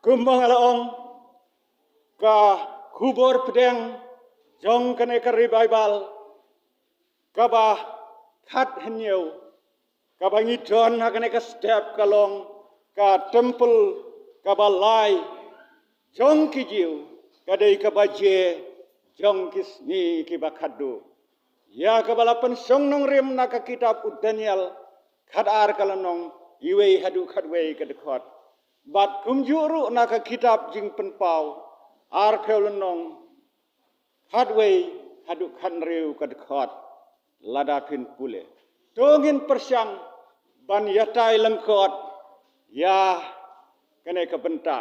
Kumbang alaong ka kubur pedang jong kene ka revival ka ba khat henyo ka ba ngidon ha kene ka step kalong ka temple ka ba lai jong ki jiu ka dei ka ba je jong kisni ki ba khadu ya ka bala pensong nong rem na ka kitab Daniel khadar kalanong iwe hadu khadwe ka dekhot bat kumjuru na ka kitab jing penpau ar kelenong hadway hadu khanreu ka dekhot lada pin pule tongin persyang ban yatai lengkot ya kene ka benta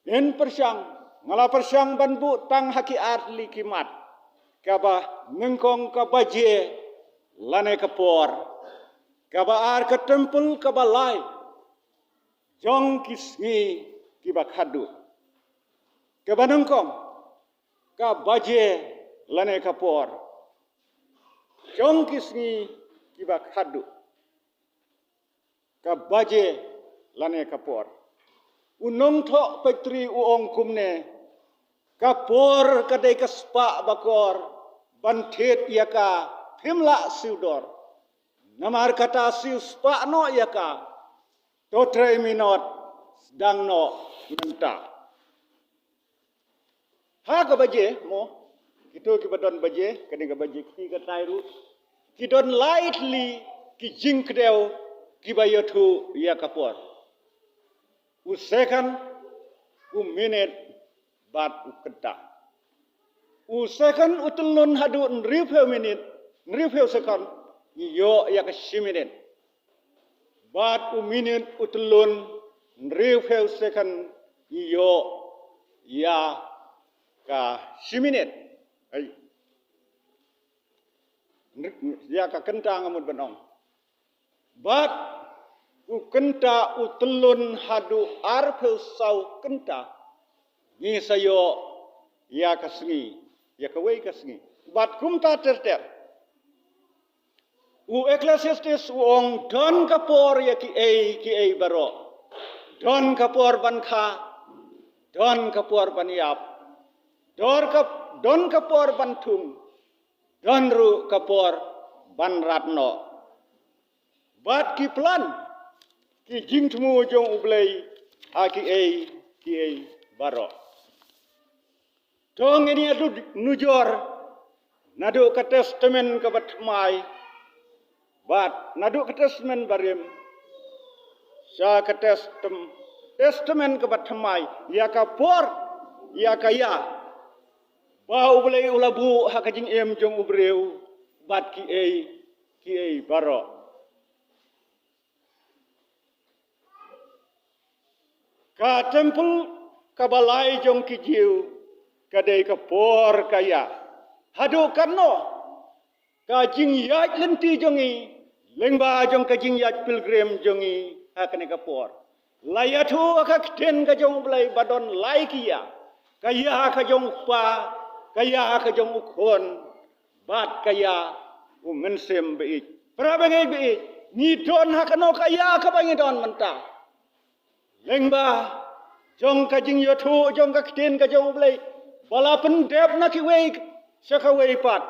nen persyang ngala persyang ban bu tang haki arli kimat kaba nengkong ka baje lane ka por kaba ar ka temple kaba lai jong kisngi kiba khadu kaba nengkong ka baje lane ka por jong kisngi kiba khadu ka baje lane ka por unong tho petri uong kumne ka por ka dei ka spa bakor banthet yaka phimla siudor namar kata siu spa no yaka totre minot sedang no menta ha ka baje mo itu ki badon baje kene ka baje ki ka tairu ki don lightly ki jing kdeu ki bayotu ya kapor u second u minute bat u keta u second u telun hadu review minute review second yo ya ka minute bat u minute u telun review second yo ya ka minute ai ya ka kenta ngamud benong bat u kenta u telun hadu arpeu sau kenta ni sayo ya ka sengi ya ka wei ka sengi bat kumta terter u ecclesiastes uong don kapor ya ki ei baro don kapor ban kha don kapor ban yap don kapor ban tum don ru kapor ban ratno bat ki plan ki jingtmu jong ublei a ki ei baro tong ini adu nujor nadu ka testament ka batmai bat nadu ka testament barim sa ka testament ka batmai ya ka por ya ka ya ba ublei ulabu ha ka jing em jong ubreu bat ki ei baro ka temple ka balai jong ki jiu ka dei ka por ka ya hadu kanno ka jing yaj lenti jongi lengba jong ka jing yaj pilgrim jongi akane ka por layatu ka kten ka jong blai badon lai kia ka ya ka jong pa ka ya ka jong ukon bat ka ya u mensem be prabangai be ni don hakano ka ya ka bangi don menta lengba jong ka jing yotu jong ka kten ka jong blai bala pendep na ki wei saka wei pat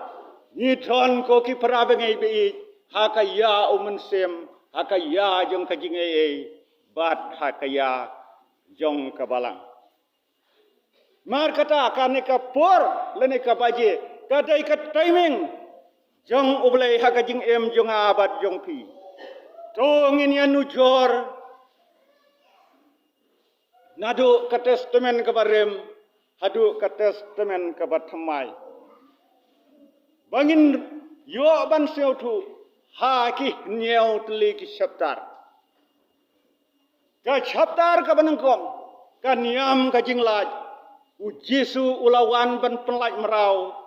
ni don ko ki prabangai be ha ka ya u mensem ha ka ya jong ka jing ei bat ha ka ya jong ka balang mar kata kane ka por lene ka baje ka dai ka timing jong ublai ha ka jing em jong abat jong pi tongin ya nujor nadu ka testament ka barem hadu ka testament ka batmai bangin yo ban seutu ha ki nyeu tli ki chapter ka banengkong ka niam ka jinglaj u Jesu ulawan ban penlaj merau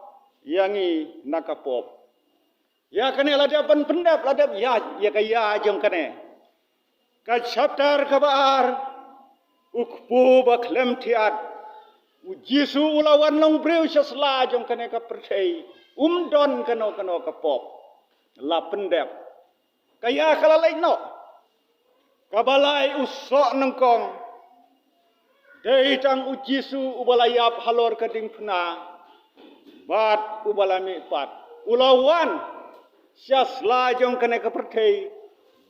yangi nakapop ya kane lada ban pendap lada ya ka ya jong kane ka chapter ka baar ukpu ba klem tiat u Jesu ulawan long breu sesla jong kane ka percay don kano ka pop la pendep kaya kalalay no kabalay usok nengkong day tang ujisu ubalayap halor kading puna bat ubalami pat ulawan syas lajong kene kepertei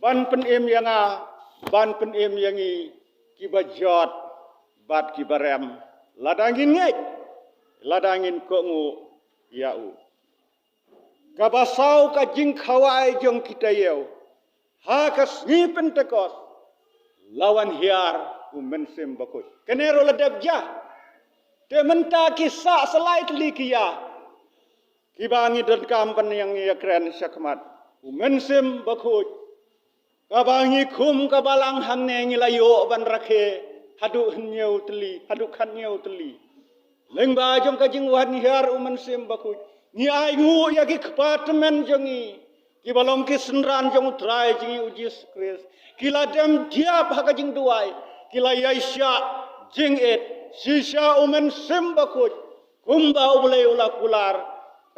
ban penem yanga ban penem yangi kibajot bat kibarem ladangin ngek ladangin kongu yau kabasau ka jing khawai jong kita yau ha kas ni pentekos lawan hiar umensim bakut kenero ladab ja te menta kisah selai teli kia kibangi dan kampan yang ia keren syakmat umensim bakut kabangi kum kabalang hangne ngilayo ban rakhe hadu hnyau teli hadu khannyau teli lengba jong ka jing wan hiar umensim bakut ni ai ngu ya ki department jongi ki balong ki senran jong trai jingi ujis kris kila dem dia bhaga jing duai kila yaisha jing et sisha umen sembakut kumba ubule ula kular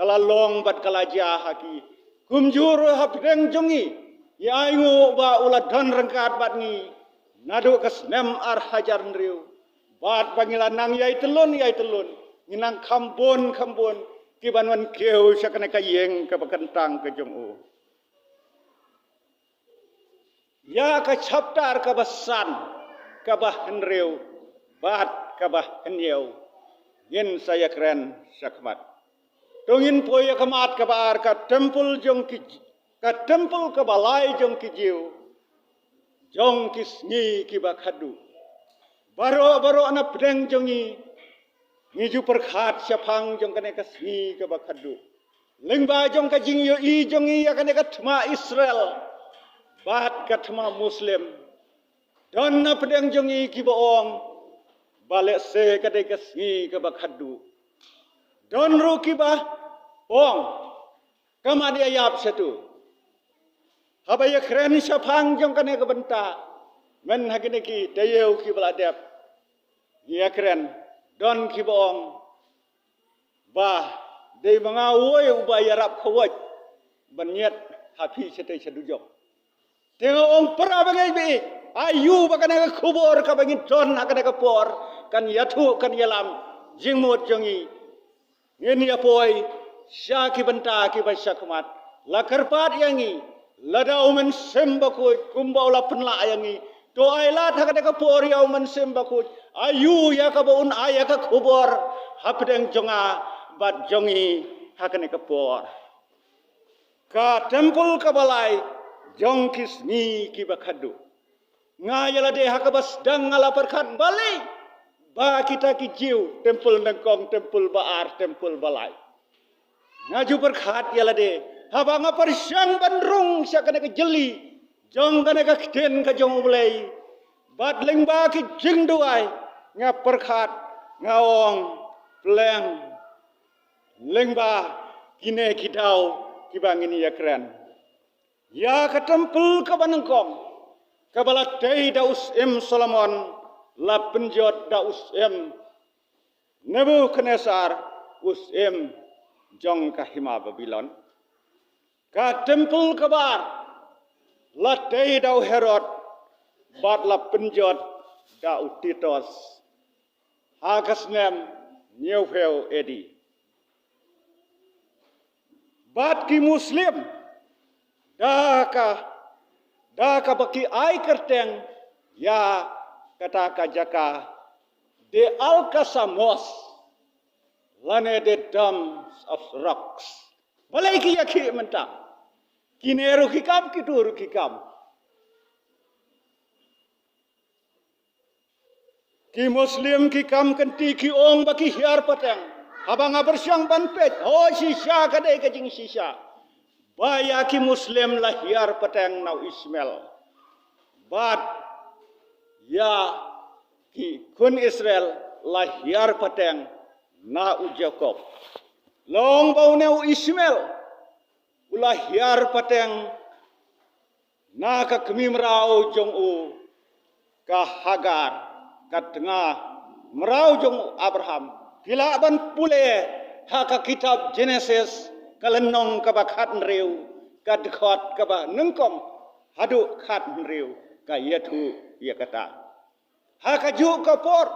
kala long bat kala ja haki kumjur hapdeng jongi ya ai ngu ba ula dan rengkat bat ni nadu kesnem ar hajar ndriu bat pangila nang yai telun nginang kambon kibanwan keu syakane kayeng ka bakantang ka jong ya ka chaptar ka basan ka bah henreu bat ka bah henyeu yen saya keren syakmat tungin poya kamat ka bar ka temple jong ki ka temple ka balai jong ki jiu jong kisngi ki bakhadu baro ana pedeng jongi ngiju perkhat syapang jong kane kasni ke bakhadu lengba jong ka jing yo I jong I kane ka thma Israel bat ka thma muslim don na pedeng jong I ki boong bale se ka de kasni ke bakhadu don ru ki ba ong kama dia yap satu habaya kren syapang jong kane ka benta men hagine ki dayeu ki baladep ya kren don kibong bah de mangawoi ubaya rap khawat banyet hafi setai sedujok tengok ong pra bagai be ayu bakana ka khubor ka bangin don akana ka por kan yathu kan yalam jingmot jongi ngeni apoi sya ki benta ki basya kumat la karpat yangi lada umen sembakut kumbaula penla yangi to ailat hakana ka por ya umen sembakut ayu ya ka baun aya ka khubor hapdeng jonga bat jongi hakane ka por ka temple ka balai jong kisni ki bakhadu ngayala de hakabas dang ngala perkhat balai ba kita ki jiu temple nangkong temple baar temple balai ngaju perkhat yala de habanga persyang bandrung syakane ka jeli jong kana ka kden ka jong ulai bat lengba ki jing duai nga perkhat ngaong pleng lengba kine kidau kibangini ya keren ya ka temple ka banengkong ka balat dei daus Solomon la penjot daus Nebukadnezar us jong ka hima Babylon ka temple ka bar la dei dau Herod bat la penjot dau Titus Hagasnem Neufel Edi bat ki muslim daka baki ai kerteng ya kata kajaka de alkasamos lane de dams of rocks balai ki yakhi menta kineru kikam kitur kikam ki muslim ki kam kenti ki ong baki hiar pateng abang abersyang banpet oh sisa kadai kajing sisa baya ki muslim lah hiar pateng nau Ismail bat ya ki kun Israel lah hiar pateng na u Jacob long bau nau Ismail ulah hiar pateng na ka kemimrau jong u ka Hagar kat tengah merau jong Abraham kila ban pule haka kitab Genesis kalenong kabakhat reu kad khot ka ba nungkom hadu khat riu ka yathu ya kata ha kaju ka por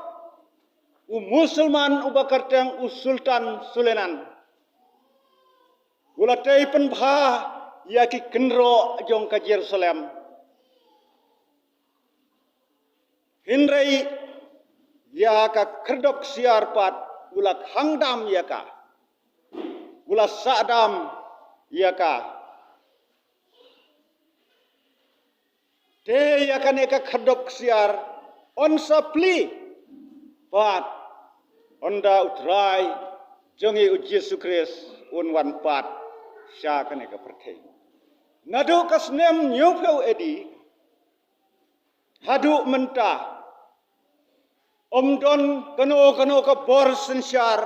musulman ubakartang sultan Sulenan ulatei penbha ya ki kenro jong ka Jerusalem hinrei ya ka kerdok siar pat ulak hangdam ya ka ulas sadam ya ka te ya ka ne ka kerdok siar on sapli pat onda utrai jongi u Yesu Kris un wan pat sya ka ne ka perthei nadu kasnem nyupeu edi hadu mentah Omdon kano ka bor sensyar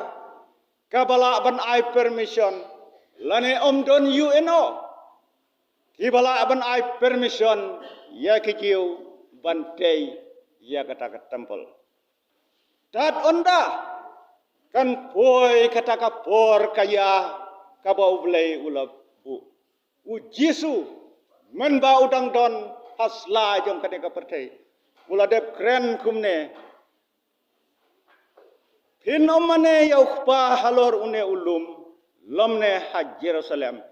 kabala ban ai permission lane omdon UNO kibala ban ai permission ya kikiu bantei ya kata ka temple dat onda kan poi kata ka por kaya kabau blai ulap u Jesu menba udang don hasla jong kade ka pertei uladep kren kumne Hinomane yaukpa halor une ulum lomne ha Jerusalem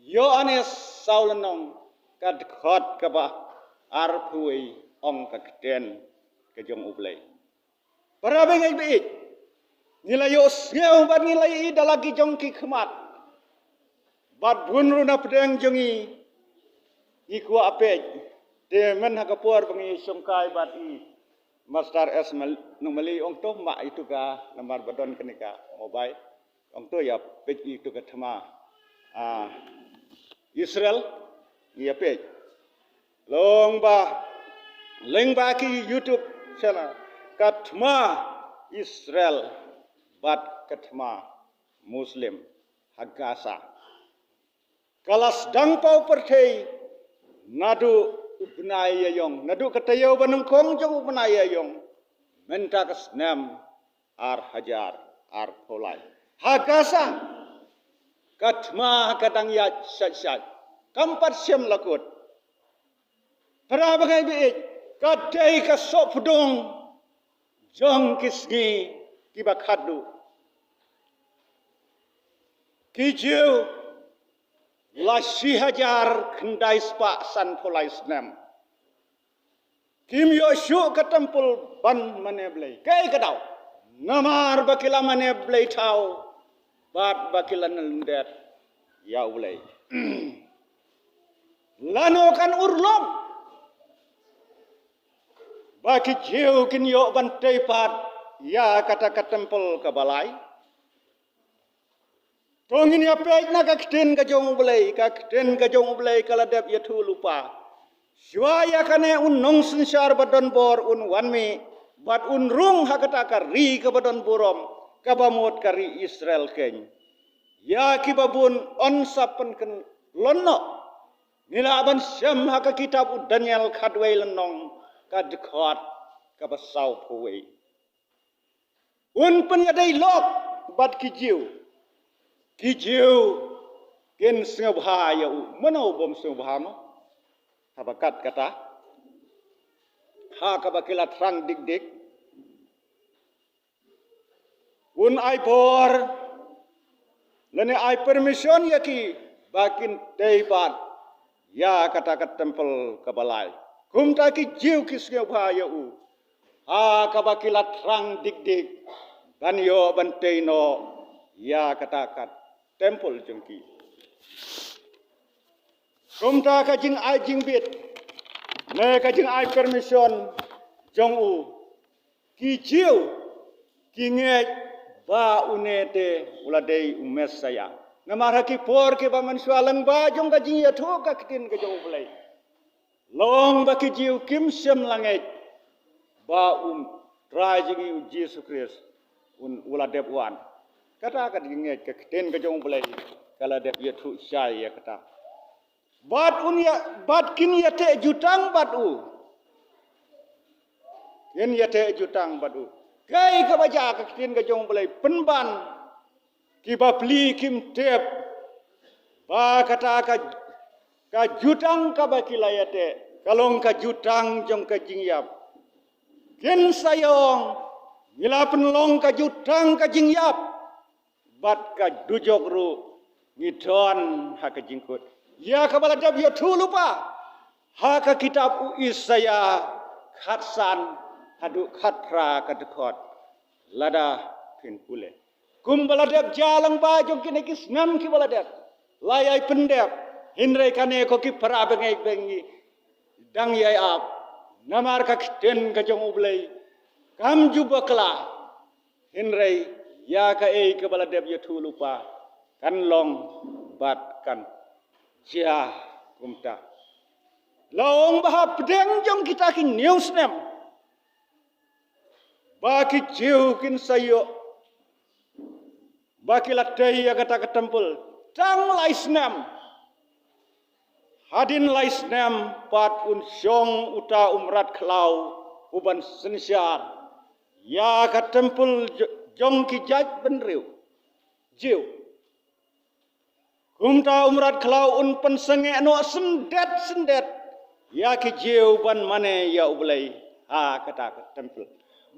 yo anes saulenong kad khot kaba arpui ong kakten kejong ublay parabe ngai beit nilai yos ngeu bat nilai dalagi jong ki khmat bat bunru na pedeng jongi iku apej te men ha kapor bangi songkai bat i Master S normally ong to ma itu ka lamar badon kenika mobile ong to ya page itu ka thama Israel ya page long ba leng ba ki YouTube channel kathma Israel bat kathma Muslim Hagasa kalas dang pau perthei nadu ubnaya yong nadu katayo banung kong jong ubnaya yong menta kasnam ar hajar ar polai hagasa katma kadang ya syat kampat syam lakut para bagai bi kadai ka sop dong jong kisgi kibakhadu kijiu Lasi hajar kendai spa san polai snam. Kim Yoshu katampul ban maneblay. Kay kadaw. Namar bakila maneblay tau. Bat bakila nalendet. Yaulay. Lano kan urlom. Baki jiu kinyo bantay pat. Ya kata katampul kabalay. Tongin ya pej na kakten ka jong ublay kaladap yatu lupa. Shwaya kane un nong sensyar badon bor un wanmi bat un rung hakata kari ka badon borom kabamot kari Israel ken. Ya kibabun on sapen ken lonno. Nila aban syam haka kitab Daniel kadway lenong kadkhot kabasau puwe. Un penyaday lok bat kijiu. Kijiu ken sengabha ya mana bom sengabha mo tabakat kata ha kabakila trang dik un ai por lene ai permission ya ki bakin teipat ya kata kat temple kabalai kumta ki jiu ki sengabha ya ha kabakila trang dik dan yo banteino ya kata kat temple jengki. Kumta kajing ai jingbit. Ne kajing ai permission jong u. Ki jiu ki ngej ba unete uladei umes saya. Namar ki por ke ba manswalang ba jong kajing ya tho ka kitin ka jong ulai. Long ba ki jiu kim sem langej ba trajingi u Yesu Kris un uladep wan. Kata kat ngej ke kitin ka jong ulai kala dep ya thu syai ya kata. Bat kin ya te jutang bat u. Kin ya te jutang bat u. Kai ka baja ka kitin ka jong ulai penban ki ba pli kim tep ba kata ka ka jutang ka bakilayate kalong ka jutang jong ka jingyap ken sayong ngilapen long ka jutang ka jingyap bat ka dujok ru ngidon ha ka jingkut ya ka baladab ya tu lupa ha ka kitab Isaya khatsan hadu khatra ka dekot lada pin pule kum baladab jalang ba jong kine kis ngam ki baladab layai pendep hindrai kane ko ki para bengai bengi dang yai ap namar ka kiten ka jong ublei kam jubakla hindrai ya ka ei ka baladab ya tu lupa kan long bat kan cia kumta laong bahap deng jong kita ki news nem baki jiu kin sayo baki latai ya kata ketempul tang laisnem hadin laisnem pat un syong uta umrat klau uban sensyar ya ketempul jong ki jaj benriu jiu kumta umrat klau un pensenge no sendet ya ki jiu ban mane ya ublai ha kata ketempul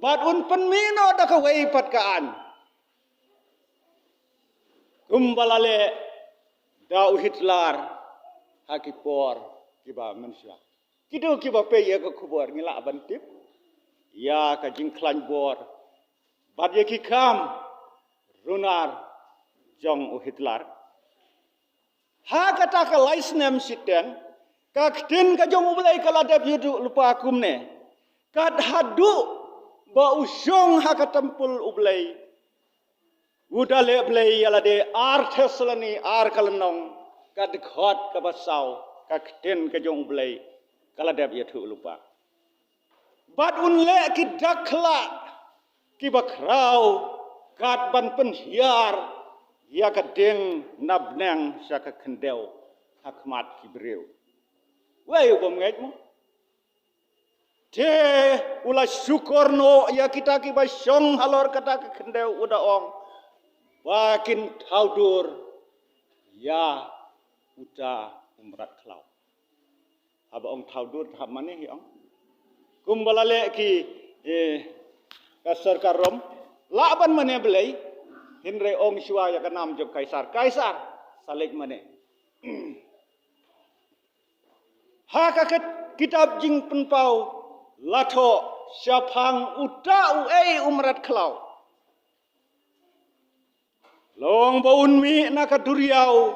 bat un penmino da ka wei pat kaan kumbalale da Hitler hakipor kiba manusia kido kiba pe ya ka kubor ngila bantip ya ka jingklan bor bat ye ki kam runar jong Hitler ha kata ka laisnem siten ka ktin ka jong ulai kala dab yudu lupa kumne kad hadu ba usyong ha katempul ublai udale blai yalade ar theslani ar kalenong kad khot ka basau ka kten ka jong blai kala dab yathu lupa bat unle ki dakla ki bakrau kad ban penhiar ya ka deng nabnang sa ka kendeu hakmat ki breu wei bom ngait mo te ula syukurno ya kita ki basyong halor kata ke kendeu uda ong bakin taudur ya uta umrat klau aba ong taudur hab mane hi ong kumbalale ki kasar karom laban mane belai hindre ong shwa ya kanam jog kaisar salik mane ha ka kitab jing penpau lato syapang uta uei umrat klau long baun mi naka duriau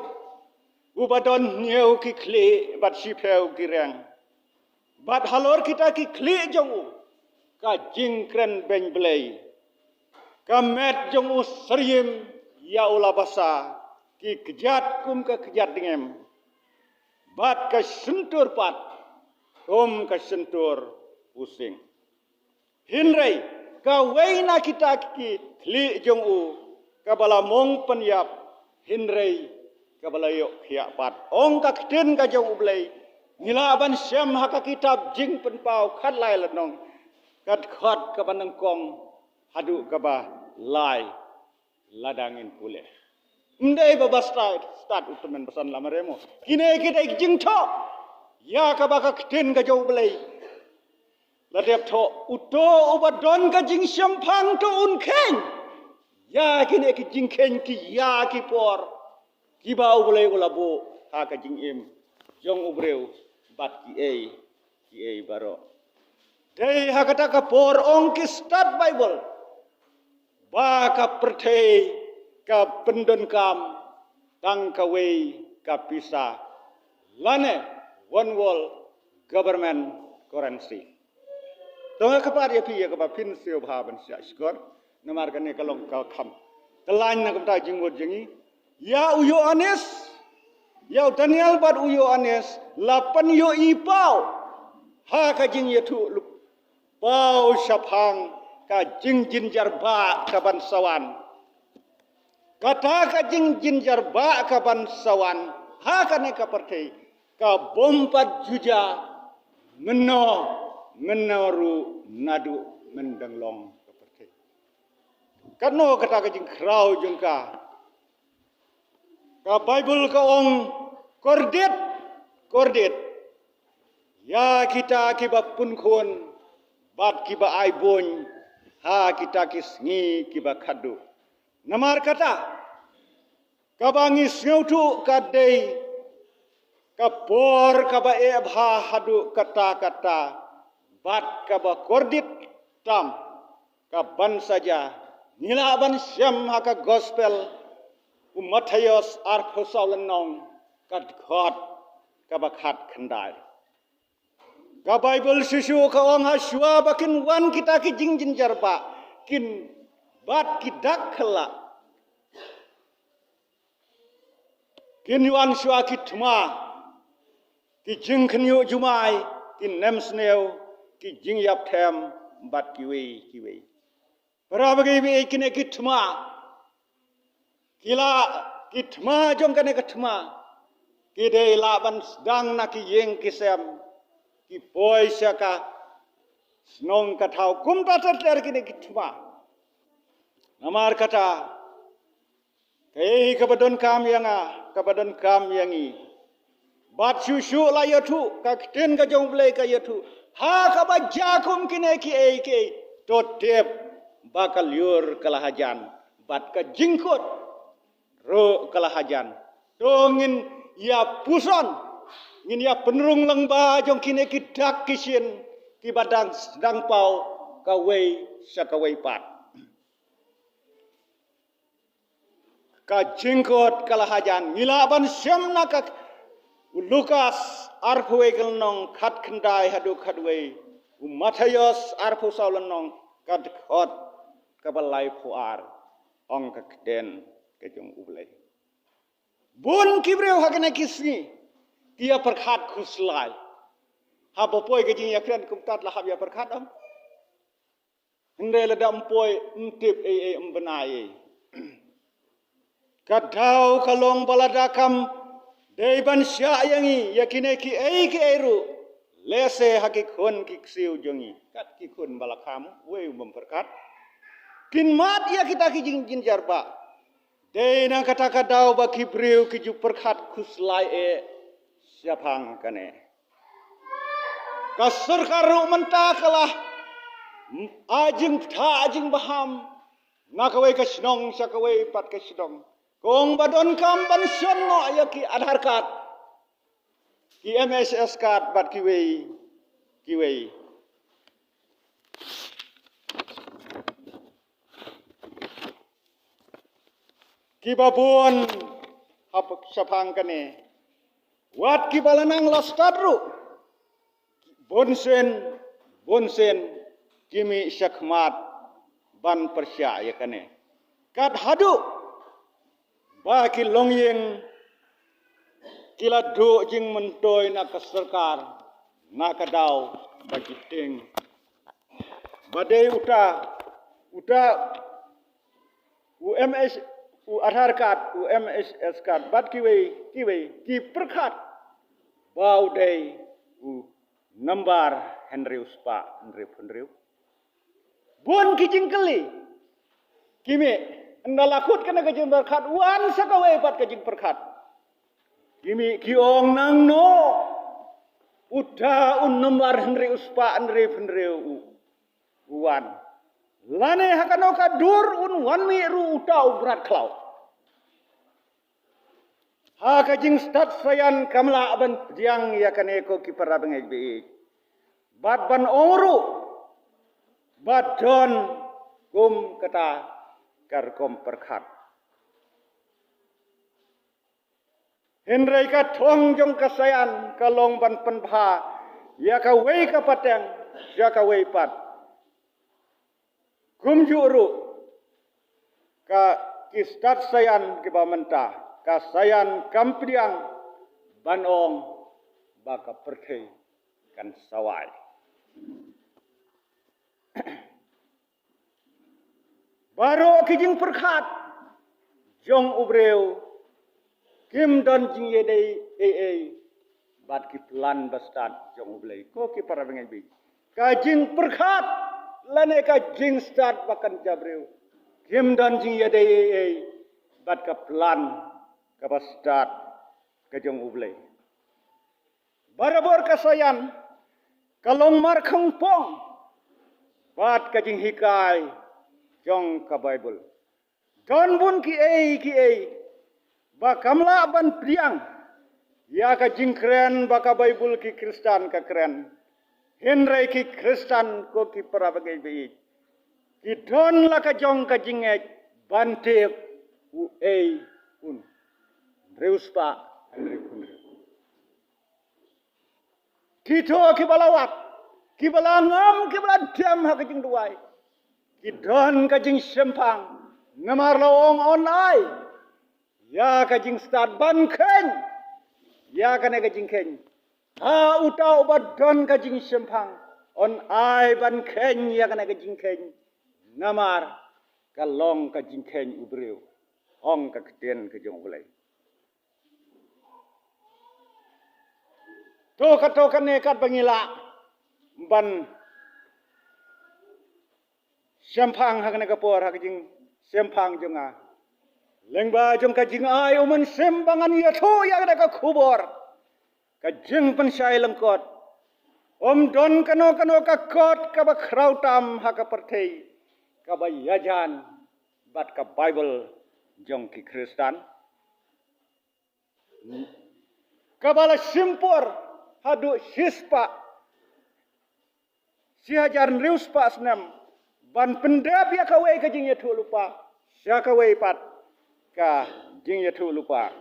ubadon nyeu ki kli bat sipeu girang bat halor kita ki kli jongu ka jingkren ben blei ka met jongu seriem ya ula basa ki kejat kum ka kejat dingem bat ka sentur pat kum ka sentur pusing hindrai ka weina kita ki kli jongu ka bala mong penyap hindrai ka bala yok hiak pat ong ka kten ka jong ublai ngilaban syam haka kitab jing penpau khat lai lanong kat khat ka banang kong hadu ka ba lai ladangin pule ndai ba start utumen pesan lamaremo kine kita jing tho ya ka ba ka kten ka jong ublai ladep tho uto ubadon ka jing syampang to unkeng ya kine ki jing ken ki ya ki por ki ba ublai ulabo ha ka jing im jong ubreu bat ki ei baro dei ha kata ka por ong ki start bible ba ka perthei ka pendon kam tang ka wei ka pisa lane one world government currency Tonga kapar ya pi ya kapar pin seo bhaban sia skor namar kane kalong ka kham telan na kapta jingod jingi ya uyo anes ya Daniel bat uyo anes lapan yo ipau ha ka jing ya tu pau syapang ka jing jin jarba ka ban sawan kata ka jing jin jarba ka ban sawan ha ka ne ka perthei ka bompat juja menoru nadu mendanglong kepercayaan. Kano kata kajing krau jengka. Ka Bible ka ong kordit ya kita kiba pun kun bat kiba ai bun ha kita kisngi kiba khadu namar kata kabangis ngautu kadei kapor kaba ebha hadu kata-kata bat kaba kordit tam kaban saja nilaban syam haka gospel Matthayus arphosaulanong kad khot kabakhat khandai ka Bible sisu ka ong haswa bakin wan kita ki jingjin jarba kin bat ki dakhala kin wan shwa ki thma ki jing khnyu jumai ki nem sneu ki jing yap them bat ki wei parabagi bi kine ki thma kila ki thma jong kane ka thma ki de la ban dang na ki yeng ki sem ki poi saka snong ka thau kum ta ter kine ki thma namar kata kai ka badon kam yanga ka badon kam yangi bat shu la yatu ka ten ka jong ble ka yatu ha ka ba jakum kine ki ke to tep bakal yur kalahajan bat ka jingkot ro kalahajan dongin ya puson ngin ya penrung langba jong kine ki dak kisien ki badang dang pau ka wei sa ka wei pat ka jingkot kalahajan ngilaban syamna ka Lukas arphwe nong khat khandai hadu khadwei Matthayus arphosaulan nong kad khot kabalai phuar ong ka kden ke jong ublai bun kibreu hakane kisni kia perkhat khuslai ha bopoi ke jing yakran kumtat la hab ya perkhat am hende la dam poi mtip mbenai kadau kalong baladakam Deiban sya yangi yakine ki ke eru lese haki khon ki siu jongi kat ki khon balakam we memperkat kin mat ya kita ki jing jarba deina kata kadau ba ki breu ki ju perkat khuslai siapang kane kasur karu mentaklah ajing tha ajing baham nakawai ka snong sakawai pat ka snong kong badon kam ban syon no ayaki Aadhaar card ki MSS card bat ki wei ki babun hap sapang kane wat ki balanang lastadru bonsen kimi syakmat ban persya ya kane kat hadu ba ki longyeng kila do jing mentoy na ka sarkar na ka daw ba kiting badai uta UMS Aadhaar card UMSS card bat ki perkhat bau dei number Henry uspa Henry bon ki jingkeli kimi ndalakut kana kajing perkhat wan sakawai pat kajing perkhat kimi kiong nang no uda number Henry uspa Henry wan lane hakano kadur wan mi ru uta ubrat klau ha kajing stat sayan kamla aban jiang yakane ko kipara bangej be bat ban ongru badon kum kata karkom perkhat Henry ka thong jong kasayan kalong ban penbha ya ka wei ka pateng ya ka wei pat kum juru ka kistat sayan ke bamenta ka sayan kampriang banong baka perthei kan sawai baru kijing perkhat jong ubreu kim don jing yedei bat ki plan bastat jong ublei ko ki para bengai bi kajing perkhat lane kajing start bakan jabreu kim don jing yedei bat ka plan ka bastat ka jong ublei Barabor kasayan kalong markhang pong bat kajing hikai jong ka Bible. Don bun ki ei ba kamla ban priang ya kajing keren ba ka Bible ki Kristan ka keren. Henry ki Kristan ko ki parabagai bei. Ki don la ka jong kajing bante u ei un. Reuspa Henry kun. Kito kibalawat, kibalangam, kibaladam ha kajing duai. Kidon kajing sempang, ngamar lawong onai. Ya kajing start ban ken, ya kane kajing ken. Ha utau badon kajing sempang, on ai ban ken ya kane kajing ken. Ngamar kalong kajing ken ubreu, ong kakten kajong ulai. To kan nekat bangila ban sempang hak ne kapor hak jing sempang jonga lengba jong ka jing ai uman sembangan ya tho ya ka kubor ka jing pensai lengkot don kano ka kot ka ba krautam hak ka pertei ka ba yajan bat ka Bible jong ki Kristan ka bala simpor hadu sispa si hajar rius pa senam ban pendap ya kawai ka jing ya tu lupa sya kawai pat ka jing ya tu lupa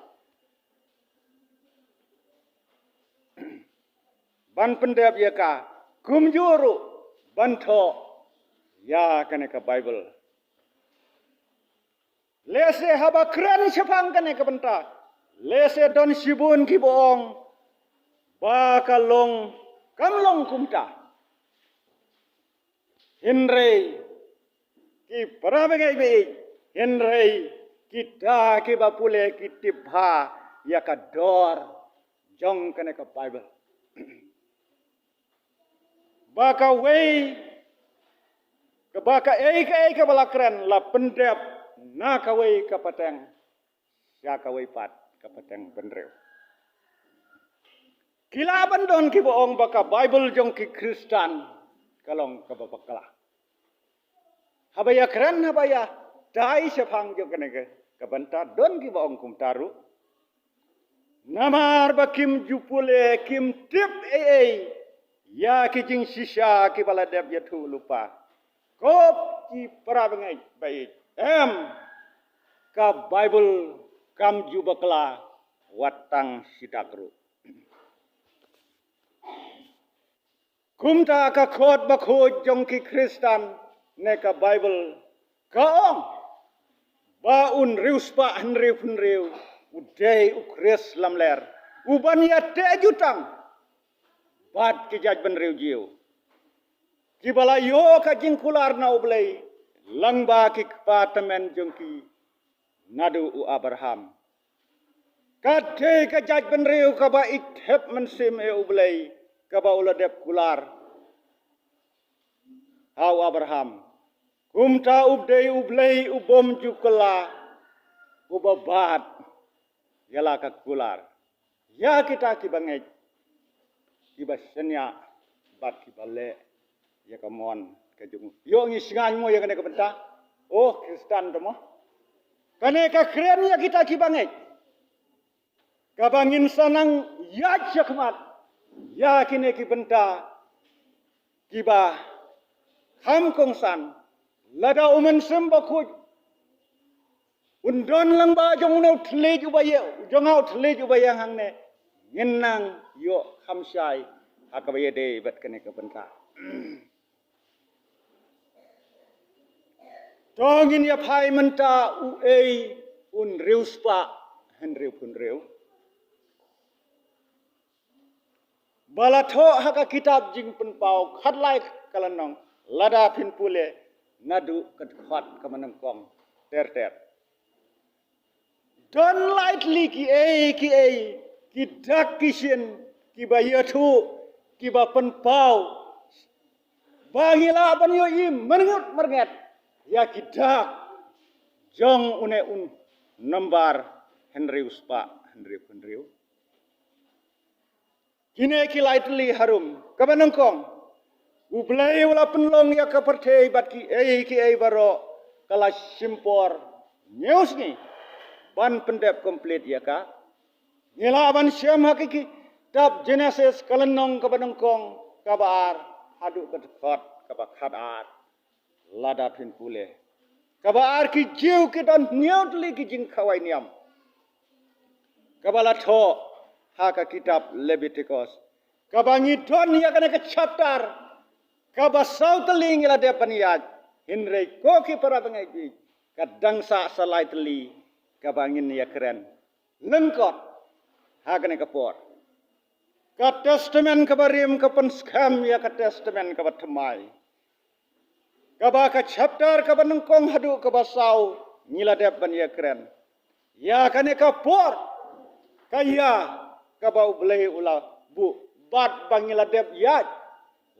ban pendap ya ka kumjuru ban tho ya kane ka Bible lese haba kran sepang kane ka benta lese don sibun ki boong bakalong kamlong kumta Henry ki parabagai be Henry kita ki bapule ki tibha ya ka dor jong kane ka Bible baka wei ka baka ei ka balakran la pendep na ka wei ka pateng ya ka wei pat ka pateng pendreu Kilaban don ki boong baka Bible jong ki Kristan kalong ka babakala. Habaya keren habaya dai sepang jong kenege kabanta don ki boong kumtaru. Namar bakim jupule kim tip ya ki jing sisa ki baladep ya tu lupa. Kop ki parabangai baik. Ka Bible kam jubakala watang sitakru. Kumta ka khot bakhoj jong ki Kristan ne ka Bible kaong ba un riuspa hanriu punriu udai ukres lamler uban ya te jutang bat ki jaj benriu jiu ki bala yo ka jingkular na ublei langba ki patamen jong ki nadu u Abraham kate ka jaj benriu ka ba ithep mensim e ublei kaba uladep kular hau Abraham kumta ubdei ublei ubom jukala ubabat yala ka kular ya kita kibangai kibasenya bat kibale ya kamon kajung yo ngisngan mo ya kane kabenta oh Kristan tomo kane ka keren ya kita kibangai kabangin sanang ya jakmat ya kini ki benta kiba ham kongsan lada umen sembaku undon lang ba jong no thle ju ba ye jong au thle ju ba yang hang ne ngenang yo khamsai akabaye de bat kene ka benta tongin ya phai menta u un riuspa henriu pun riu Balatho haka kitab jing penpau khatlai kalanong lada pin pule nadu kadkhat kamanangkong ter don't lightly ki dak kisien ki bayatu ki ba penpau bangila banyo im mengut merget ya ki dak jong une un nambar Henrius pa Henriu Kine kilai teli harum. Kabanangkong. Ublay wala penlong ya kapertei bat ki baro kala simpor. News ni. Ban pendep komplit ya ka. Nila ban syam hakiki. Tab Genesis kalenong kabanangkong kabar hadu kedekot kabakhadat lada pin pule. Kabar ki jiu ki don niautli ki jing kawai niam. Kabala tho haka kitab Leviticus. Kabangi don ya kana ke chapter. Kabasau teling ila de paniat. Hinrei koki para bengai kadang sa salai teli kabangin ya keren. Lengkot haka ne kapor. Ka testament kabarim kapan skam ya ka testament kabatemai. Kaba ka chapter kabanengkong hadu kabasau ngila dep ban ya keren. Ya kane kapor kaya kabau belai ula bu bat bangila dep ya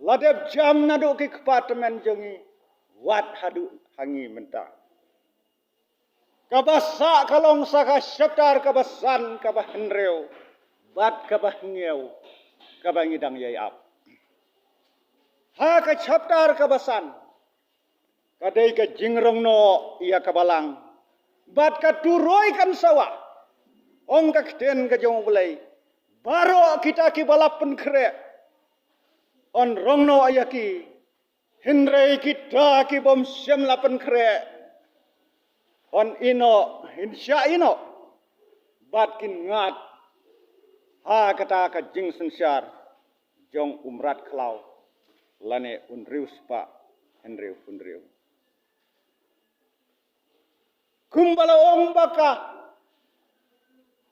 ladep jam nadu ki departemen jongi wat hadu hangi menta. Kabasa kalong saka chapter kabasan kabahenreu bat kabahngeu kabangidang yayap. Ha ka chapter kabasan. Kadai ka jingrong no iya kabalang. Bat ka turoi kan sawa. Ong ka kten ka jong belai. Baro kita ki balapen kre. On rong no ayaki. Hinrei kita ki bom syam lapen kre. On ino insya ino. Bat kin ngat. Ha kata ka jing sensyar jong umrat klau lane unriu spa henriu punriu kumbala ong baka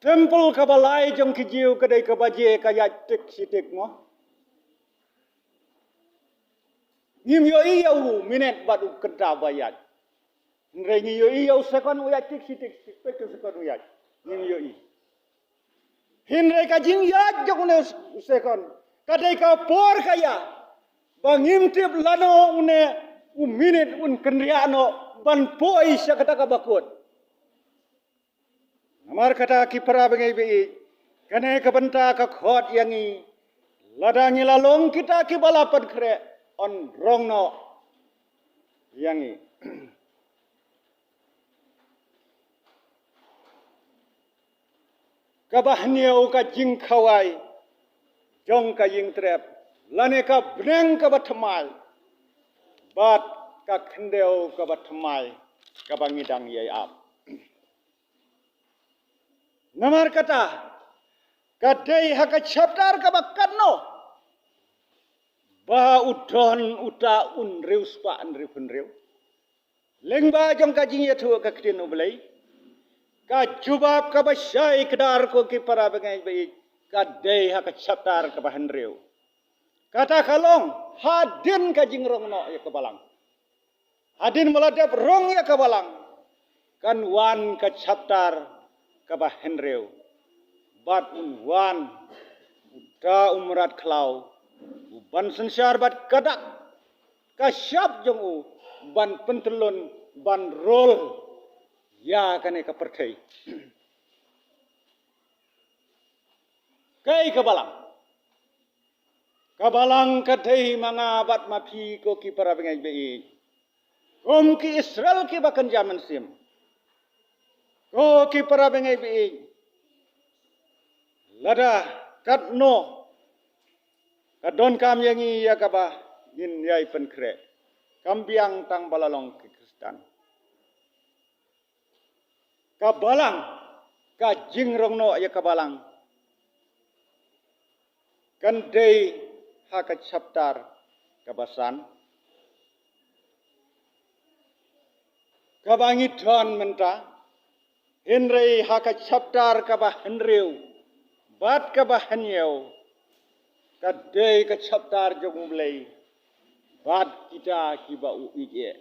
temple kabalai jong kijiu kadai kabaje kaya tik sitik mo ngim yo iyau minet badu kenta bayat ngrei ngi yo iyau sekon uyat tik sitik pek sekon uyat ngim yo i Hinrei ka jing yat jokune sekon. Kadai ka por kaya. Bangimtip lano une minit kenriano ban poi sya kata ka bakut. Namar kata ki para bengai bi. Kane ka benta ka khot yangi. Ladangi lalong kita ki balapan kre on rongno yangi. Kabahniau ka jing kawai jong ka jing trep lane ka breng ka bathmal bat ka khendeu ka bathmal ka bangidang yai ap namar kata kadai ha ka chapter ka bakatno ba udon uta unriu spa anriu punriu lengba jong ka jing yathu ka ktin ublai ka jubab ka basyai kedar ko ki para bengai bai ka dei ha ka chaptar ka bahenreu kata kalong hadin ka jingrong no ya ka balang hadin meladap rong ya ka balang kan wan ka chaptar ka bahenreu bat wan uta umrat klau ban sensyar bat kadak ka syap jong u ban pentelun ban rol ya kane ka perthai kai kabalang kadai mangabat mapi ko ki para bengai bei kom ki Israel ki bakan zaman sim ko ki para bengai bei lada katno kadon kam yangi ya kaba yin yai penkre kambiang tang balalong ki Kristen kabalang ka jingrong no ya kabalang kan dei ha ka chaptar kabasan kabangi thon menta henrei ha ka chaptar ka ba henreu bat ka ba hanyeu ka dei ka chaptar jong blei bat kita ki ba u ije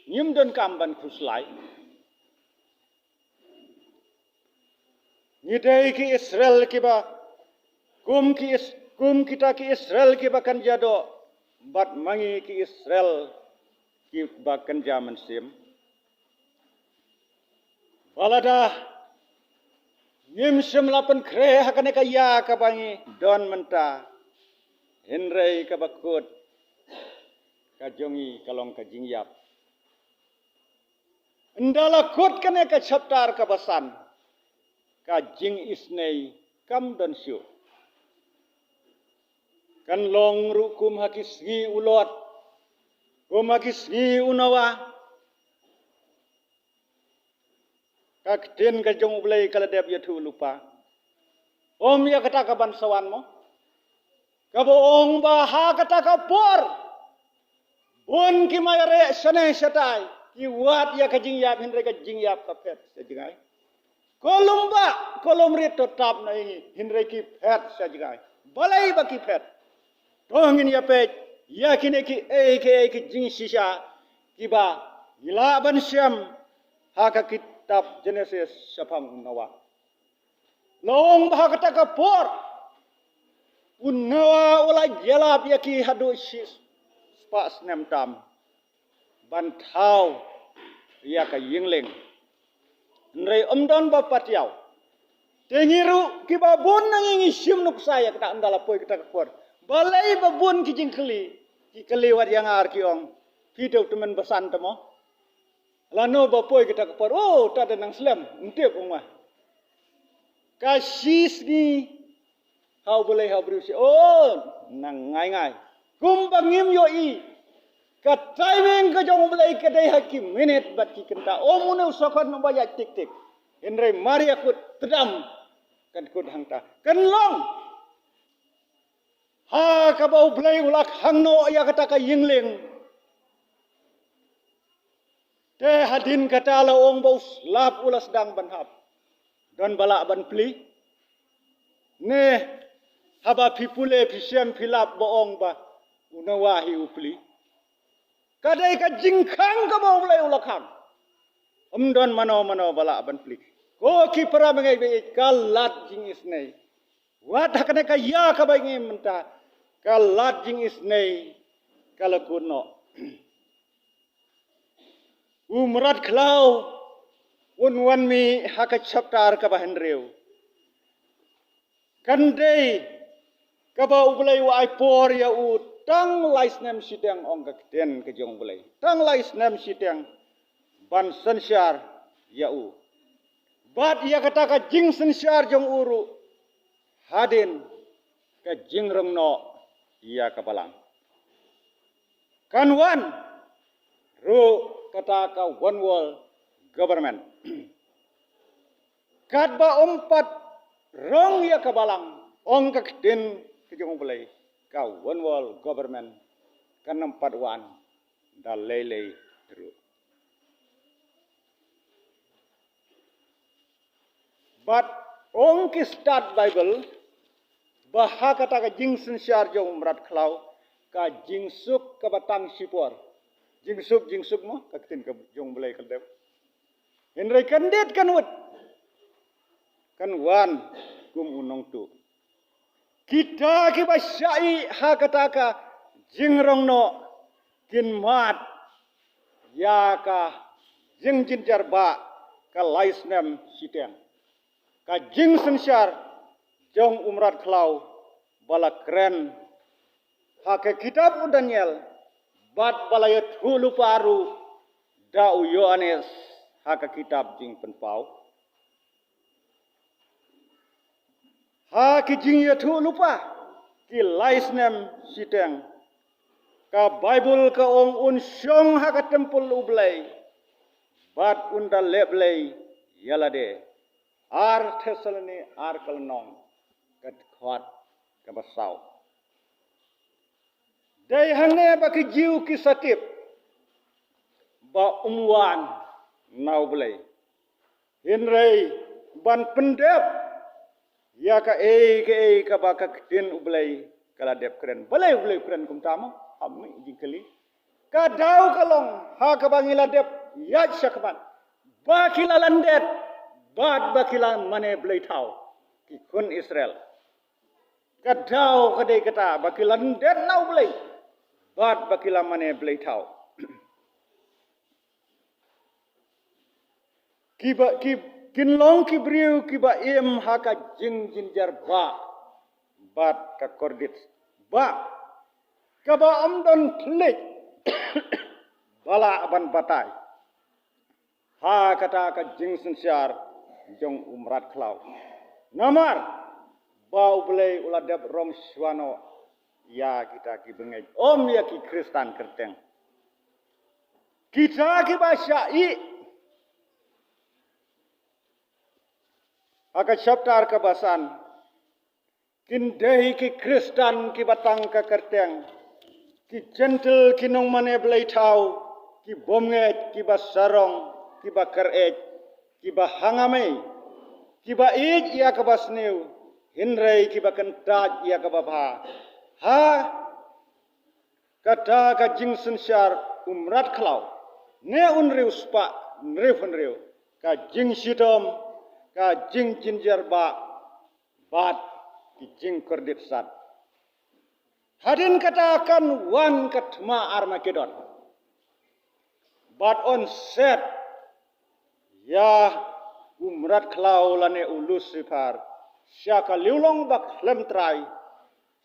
nyim don kamban khuslai Nidai ki Israel ki ba kum kita ki Israel ki ba kan jado bat mangi ki Israel ki ba kan jaman sim balada ngim semlapan kre hakane kaya kabangi don menta henrei kabakut kajongi kalong kajingyap ndala kot kane ka chaptar kabasan kajing isnei kam don syu kan long rukum hakisgi ulot kum hakisgi unawa kakten kajong ulai kaladep yatu lupa om ya kata kaban sawan mo kaboong baha kata kapor bun ki mayare sane satai ki wat ya kajing yap hindre kajing yap kapet sajigai kolum rit totap na ini hindre ki pet sajigai balai baki pet tongin ya pet yakine ki ki jing sisa kiba ilaban syam haka kitab Genesis sapang nawa long baha kata kapor unawa ulai jelap yaki hadu sis spas nem tam bantau ya ka yingling nrei omdon ba patiau tengiru ki babun nangingi sim nuk saya kata andala poi kata kapor balai babun ki jingkeli ki keliwat yang ar ki ong video temen besan temo lano ba poi kata kapor oh ta nang slam ntip ongma kasis ni hau boleh hau berusi oh nang ngai kum bangim yo i ka timing ka jong boleh kedai hakim minute bat ki kenta omune usakon no baya tik tik enre mari aku tedam kan kut hangta kan long ha ka bau boleh ulak hangno ya kata ka yingling te hadin kata la ong bau lap ulas dang banhap dan balak ban pli ne haba pipule pisem pilap boong ba unawahi upli kadai ka jingkang ka mau mulai ulakang omdon mano bala ban pli ko ki para mengai be kalat jing isnei wat hakane ka ya ka bangi menta kalat jing isnei kala kuno umrat klau unwan mi haka chaptar ka bahenreu kandei kaba ubelai wa por ya u tang lais nem siteng ong kakten ke jong belai tang lais nem siteng ban sensyar ya u bat ya kata ka jing sensyar jong uru hadin ka jing rengno ya kabalang kanwan ru kata ka one world government kadba umpat rong ya kabalang ong kakten kejong belai ka one world government kan empat wan da lele ru but ong ki start bible baha kata ka jing sensyar jong merat klau ka jingsuk ka batang sipor jingsuk mo kakten ka jong belai kadep henry kandet kan wet kan wan kum unong tu kita ki basyai ha kataka jingrong no kin mat ya ka jing jinjar ba ka laisnem siteng ka jing sensyar jong umrat klau bala kren ha ke kitab Daniel bat bala ya hulu paru da Yohanes ha ka kitab jing penpau ha ki jing ya thu lupa ki laisnem siteng ka bible ka ong un syong ha ka tempul ublai bat unda leblai yalade ar thesalani ar kalnong kat khwat ka basau dai hangne ba ki jiu ki satip ba umwan nau blai hinrei ban pendep ya ka ka ba ka tin ublai kala dep kren balai ublai kren kum tamo ammi jingkeli ka dau kalong ha ka bangila dep ya syakban ba kila landet bad ba kila mane blai thau ki kun Israel ka dau ka dei kata ba kila landet nau blai bad ba kila mane blai thau ki Kinlong ki briu ki ba im haka jing jinjar ba bat ka kordit ba ka ba amdon klik bala aban batai ha kata ka jing sensiar jong umrat klau namar bau belai uladab rong swano ya kita ki bengai om ya ki Kristan kerteng kita ki ba syai aka chaptar ka basan kindehi ki Kristan ki batang ka kerteng ki gentle ki nong mane belai tau ki bomnget ki basarong ki bakaret ki bahangame ki ba ij ya ka basneu hinrei ki bakentat ya ka babha ha kata ka jingsen syar umrat klau ne unriu spa nreu ka jing sitom ka jing jinjar ba bat ki jing kordit sat hadin katakan wan katma Armageddon but on set ya umrat klau lane ulus sifar syaka liulong bak lem trai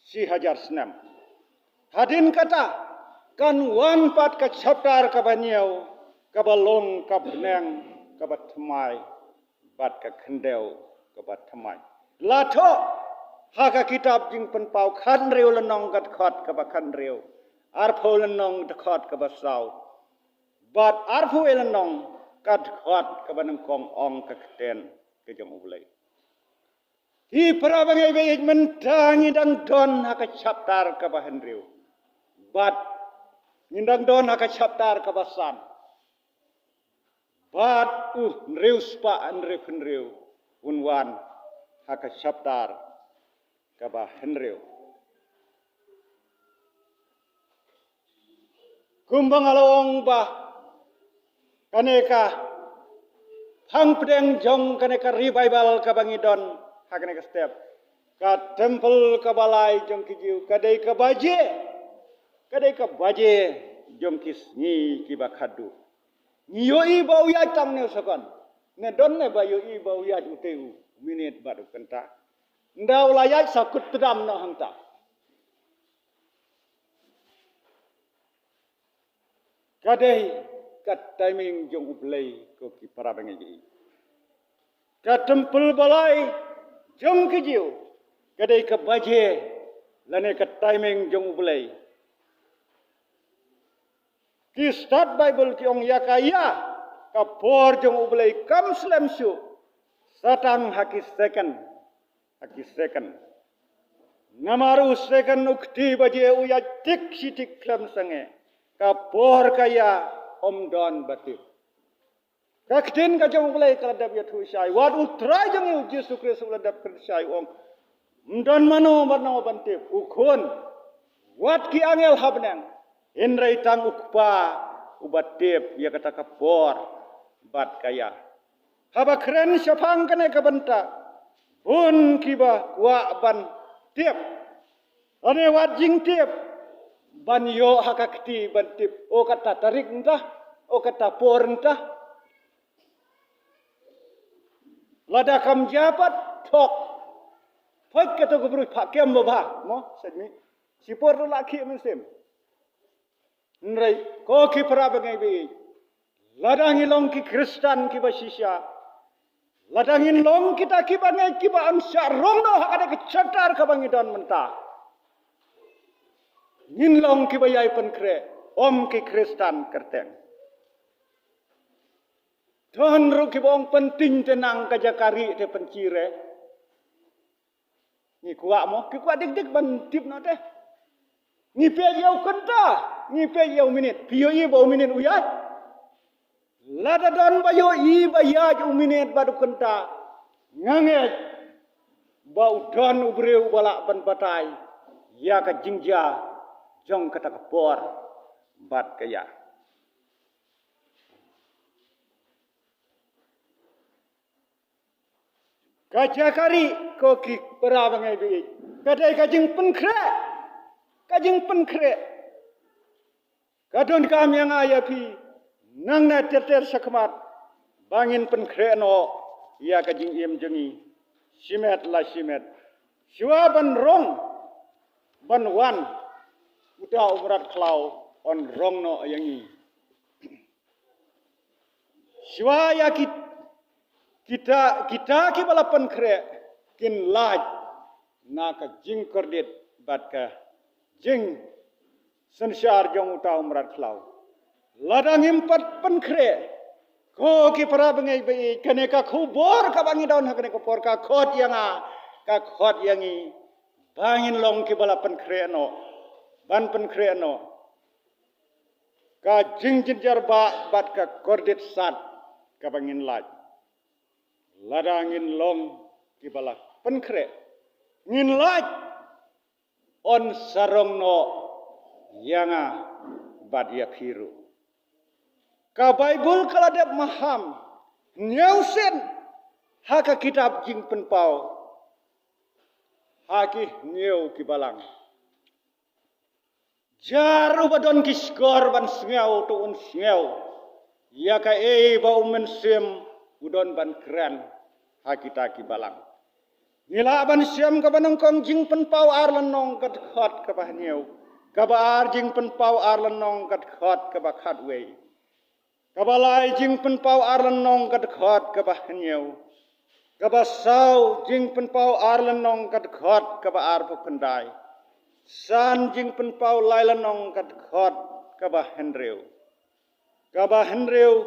si hajar senam hadin kata kan wan pat ka chaptar ka banyau ka balong ka beneng ka batmai bat ka kendeu ka batmai lato haka kitab jing penpau khan reu lenong kat khot ka ba khan reu arpho lenong de khot ka ba sau bat arpho lenong kat khot ka ba nang kong ong ka kten ke jong ulai hi para bangai be mentangi dang don haka chaptar ka ba han reu bat ngindang don haka chaptar ka ba san bat nreu spa nreu unwan haka chaptar ka ba henreu kumbang along ba kaneka hang pedeng jong kaneka revival ka bangidon hakaneka step ka temple ka balai jong kijiu kadai ka baje jong kisni ki bakhadu Nyo i bau ya tam ne sakon. Ne don ne ba yo i bau ya uteu minit baru kenta. Ndau layak sakut tedam na hangta. Kadai kat timing jong ublai ko ki para bengi. Ka tempel balai jong kijiu. Kadai ka baje lane ka timing jong ublai. Ki start Bible ki ong yakaya ka por jong ublai kam slam su satang haki second namaru second ukti baje uya tik sitik klam sange ka por kaya om don batik kaktin ka jong ublai ka dab ya thu sai wat utrai jong yu Yesus Kristus ladap kan sai ong mdon mano bantip ukun wat ki angel habnang Inrai tang ukpa ubatip ya kata kapor bat kaya. Haba keren syapang kene kabenta. Bun kiba wa ban tip. Ane wat jing tip. Ban yo hakakti ban tip. O kata tarik entah. O kata por entah. Lada kam jabat tok. Fak kata kubru pak kem babah. Mo sedmi. Sipor tu laki musim. Nrai ko ki para bangai be ladang ilong ki Kristan ki basisya ladang ilong kita ki bangai ki ba amsya rong do hakade ki chatar ka bangidon menta nginlong ki bayai penkre om ki Kristan kerteng don ru ki bong penting tenang ka jakari te pencire ni kuak mo ki kuak dik ban tip no teh ni pe yau kenta ni pe yau minit pio i bau minit uyat lada don bayo i bayaj minit badu kenta nganget bau don ubreu balak ban batai ya ka jingja jong kata kapor bat kaya kajakari ko ki para bangai bi kadai kajing penkre kajing penkre kadon kam yang ayapi nang na ter sakmat bangin penkre no ia ka jing im jengi simet la simet siwa ban rong ban wan uta umrat klau on rong no yangi siwa ya kita ki balapan kre kin laj na ka jing kordit bat ka jing sansyar jong uta umrat klau ladang impat pen kre ko ki para bengai bai kane ka khubor ka bangi daun hakane ko por ka khot yangi bangin long ki bala pen kre no ban pen kre no ka jing jinjar ba bat ka kordit sat ka bangin laj ladangin long ki bala pen kre ngin laj on sarong no yanga bat ya khiru ka Bible kaladep maham nyausen haka kitab jing penpau haki nyau ki balang jaru badon kiskor ban sngau tu un sngau ya ka ba umen sem udon ban kran hakita ki balang nila ban sem ka banong kong jing penpau arlan nong kat khot ka bah nyau ka bar jing penpau arlan nong kat khot ka ba khat wei kabalai jing penpau arlan nong kat khot ka bah nyau kabasau jing penpau arlan nong kat khot ka ba ar pendai san jing penpau lailan nong kat khot ka ba henreu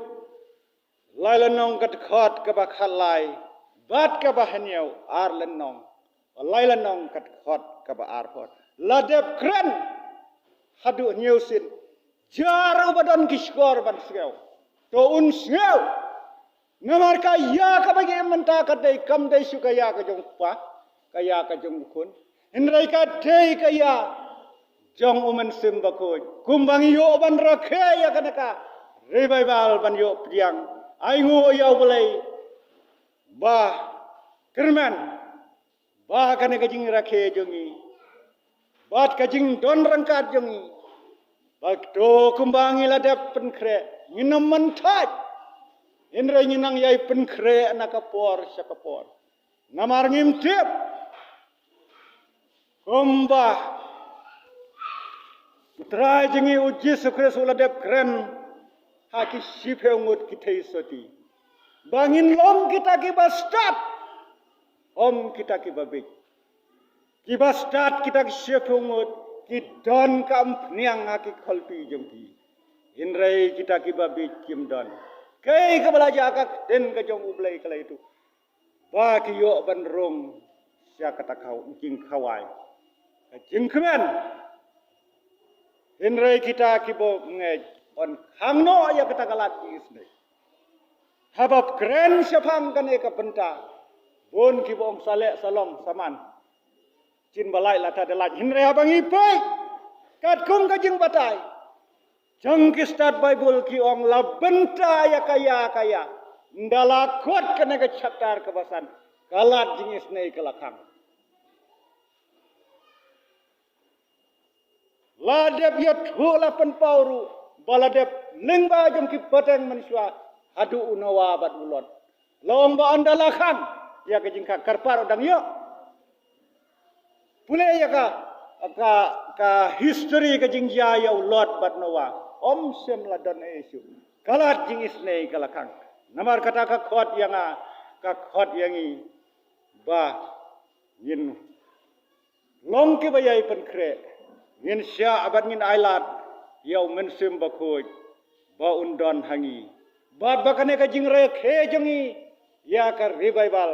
lailan nong kat khot ka ba khalai bat ka ba nyau arlan nong lailan nong kat khot ka ba ar phot ladep kren hadu nyau sin jaru badan kiskor ban sgau to un sgau namar ka ya ka bagi menta ka dei kam dei su ka ya ka jong pa ka ya ka jong kun hinrai ka dei ka ya jong umen sim ba ko kumbang yo ban rakhe ya kana ka revival ban yo priang ai ngu yo bolai ba kerman ba kana ka jing rakhe jongi bat ka jing don rangkat jongi bakto kumbangi ladap penkre nginam mantat indra nginang yai penkre nakapor sakapor namar ngimtip kumba putra jengi uji sukres uladap kren haki sipe ungut kita isoti bangin lom kita kibastat om kita kibabik kibastat kita sipe ungut kidon kam niang haki kholpi jongki indrai kita kibabi kim don kai ka balaja ka den ka jong ublai kala itu ba ki yo ban rong sia kata kau jing khawai ka jing khmen indrai kita kibo nge on khangno ya kata kalat isne habab kren syafang kane ka benta bon kibo sale salom saman cin balai lata dalat hinre abang ipai kat kum ka jing batai jang ki start Bible ki ong la benta ya kaya ndala kot kena ka chapter kebasan kalat jing isnei kelakang la dep yat hula pen pauru bala dep lingba jang ki pateng manusia adu unawa bat ulot long ba andala khang ya ka jing ka karpar odang yo pule ya ka history ka jing ya ulot bat nawa om sem ladon esu kalat jing isnei kalakang namar kata ka khot yangi ba yin long ke bayai pen kre yin sya abat ngin ailat yau men sem ba khoj ba undon hangi ba bakane ka jing re khe jongi ya ka revival